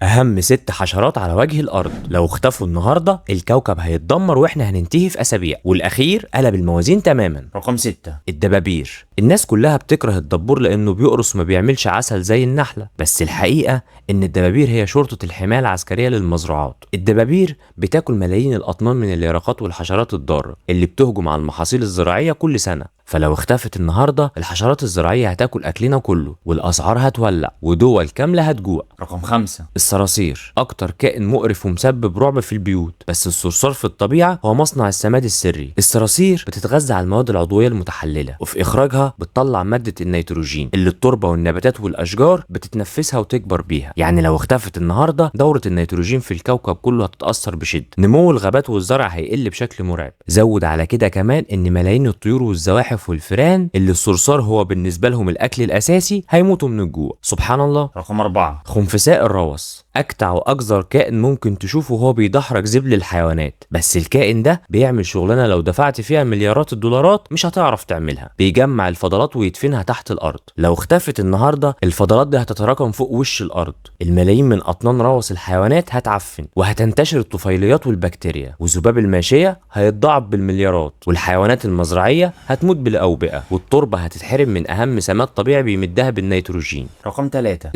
أهم 6 حشرات على وجه الأرض لو اختفوا النهاردة الكوكب هيتدمر وإحنا هننتهي في أسابيع، والأخير قلب الموازين تماما. رقم 6. الدبابير. الناس كلها بتكره الدبور لأنه بيقرص وما بيعملش عسل زي النحلة، بس الحقيقة إن الدبابير هي شرطة الحماية العسكرية للمزروعات. الدبابير بتاكل ملايين الأطنان من اليرقات والحشرات الضارة اللي بتهجم على المحاصيل الزراعية كل سنة، فلو اختفت النهارده الحشرات الزراعية هتاكل أكلنا كله والأسعار هتولع ودول كاملة هتجوع. رقم 5. الصراصير أكتر كائن مقرف ومسبب رعب في البيوت، بس الصرصار في الطبيعة هو مصنع السماد السري. الصراصير بتتغذى على المواد العضوية المتحللة، وفي إخراجها بتطلع مادة النيتروجين اللي التربة والنباتات والأشجار بتتنفسها وتكبر بيها. يعني لو اختفت النهارده دورة النيتروجين في الكوكب كله هتتأثر بشدة، نمو الغابات والزرع هيقل بشكل مرعب. زود على كده كمان إن ملايين الطيور والزواحف والفئران اللي الصرصار هو بالنسبة لهم الأكل الأساسي هيموتوا من الجوع. سبحان الله. رقم 4. خنفساء الروث أكتع وأقذر كائن ممكن تشوفه وهو بيدحرج زبل الحيوانات، بس الكائن ده بيعمل شغلانة لو دفعت فيها مليارات الدولارات مش هتعرف تعملها. بيجمع الفضلات ويدفنها تحت الأرض. لو اختفت النهاردة الفضلات دي هتتراكم فوق وش الأرض، الملايين من أطنان روث الحيوانات هتعفن وهتنتشر الطفيليات والبكتيريا، وذباب الماشية هيتضاعف بالمليارات، والحيوانات المزرعية هتموت بالأوبئة، والتربة هتتحرم من أهم سماد طبيعي بيمدها بالنيتروجين. رقم 3.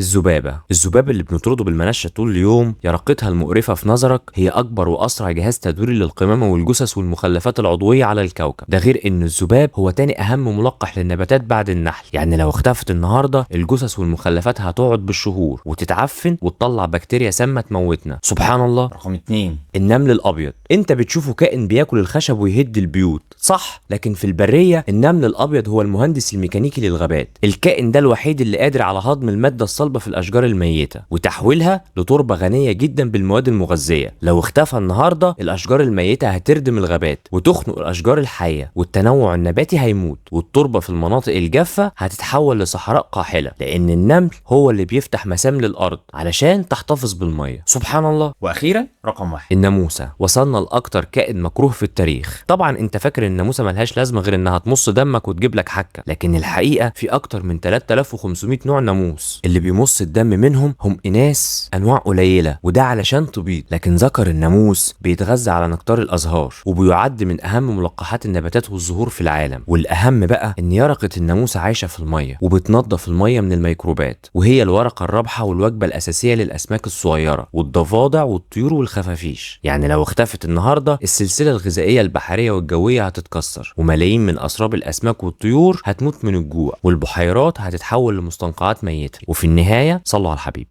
الذباب اللي بنطرده بالمنشة طول اليوم، يرقتها المقرفة في نظرك هي أكبر وأسرع جهاز تدويري للقمامة والجثث والمخلفات العضوية على الكوكب. ده غير إن الذباب هو تاني أهم ملقح للنباتات بعد النحل. يعني لو اختفت النهاردة الجثث والمخلفات هتقعد بالشهور وتتعفن وتطلع بكتيريا سامة تموتنا. سبحان الله. رقم 2. النمل الأبيض. أنت بتشوفه كائن بياكل الخشب ويهد البيوت، صح؟ لكن في البرية النمل الأبيض هو المهندس الميكانيكي للغابات. الكائن ده الوحيد اللي قادر على هضم المادة الصلبة في الأشجار الميتة وتحويلها لتربة غنية جدا بالمواد المغذية. لو اختفى النهاردة الأشجار الميتة هتردم الغابات وتخنق الأشجار الحية، والتنوع النباتي هيموت، والتربة في المناطق الجافة هتتحول لصحراء قاحلة، لأن النمل هو اللي بيفتح مسام للأرض علشان تحتفظ بالمية. سبحان الله. وأخيرا رقم 1. الناموسة. وصلنا لأكتر كائن مكروه في التاريخ. طبعا انت فاكر الناموسة ملهاش لازمة غير انها تمص دمك وتجيب لك حكة، لكن الحقيقة في اكتر من 3500 نوع ناموس. اللي بيمص الدم منهم هم اناث انواع قليلة، وده علشان تبيض، لكن ذكر الناموس بيتغذى على نكتار الازهار وبيعد من اهم ملقحات النباتات والزهور في العالم. والاهم بقى ان يرقة الناموسة عايشة في المية وبتنظف المية من الميكروبات، وهي الورقة الرابحة والوجبة الاساسية للاسماك الصغيرة والضفادع والطيور والخفافيش. يعني لو اختفت النهاردة السلسلة الغذائية البحرية والجوية هتتكسر، وملايين من اسراب الاسماك والطيور هتموت من الجوع، والبحيرات هتتحول لمستنقعات ميتة، وفي النهاية صلوا على الحبيب.